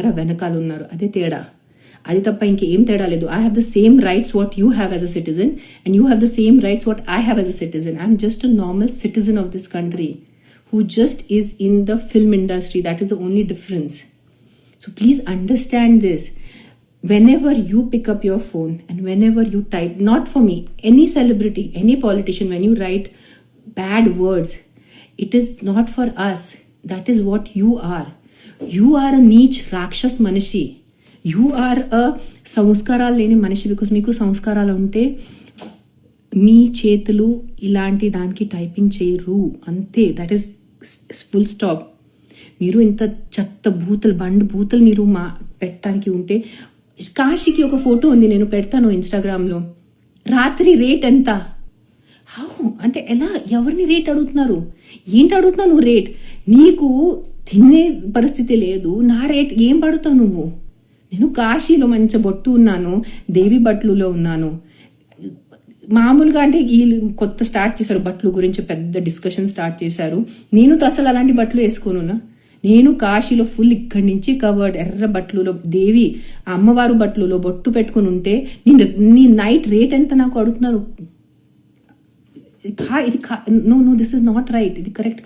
Camera వెనకాల ఉన్నారు, అదే తేడా. అది తప్ప ఇంకేం తేడా లేదు. I have the same rights what you have as a citizen and you have the same rights what I have as a citizen. I'm just a normal citizen of this country who just is in the film industry. That is the only difference. So please understand this. Whenever you pick up your phone and whenever you type, not for me, any celebrity, any politician, when you write bad words, it is not for us. That is what you are. You are a neech rakshas manishi. You are a సంస్కారాలు లేని మనిషి. Because మీకు సంస్కారాలు ఉంటే మీ చేతులు ఇలాంటి దానికి typing చేయరు, అంతే. That is full stop. మీరు ఇంత చెత్త బండు బూతులు మీరు పెట్టడానికి ఉంటే, కాశీకి ఒక ఫోటో ఉంది, నేను పెడతాను ఇన్స్టాగ్రామ్లో. రాత్రి రేట్ ఎంత? హౌ అంటే ఎలా? ఎవరిని రేట్ అడుగుతున్నారు? ఏంటి అడుగుతున్నావు నువ్వు రేట్? నీకు తినే పరిస్థితి లేదు, నా రేట్ ఏం పడుతావు నువ్వు? నేను కాశీలో మంచి బొట్టు ఉన్నాను, దేవి బట్లులో ఉన్నాను. మామూలుగా అంటే వీళ్ళు కొత్త స్టార్ట్ చేశారు బట్టలు గురించి, పెద్ద డిస్కషన్ స్టార్ట్ చేశారు. నేను అసలు అలాంటి బట్టలు వేసుకోనున్నా. నేను కాశీలో ఫుల్ ఇక్కడి నుంచి కవర్డ్ ఎర్ర బట్టలులో దేవి అమ్మవారు బట్టలులో బొట్టు పెట్టుకుని ఉంటే నీ నైట్ రేట్ ఎంత నాకు అడుగుతున్నారు? ఇది no this is not right. ఇది కరెక్ట్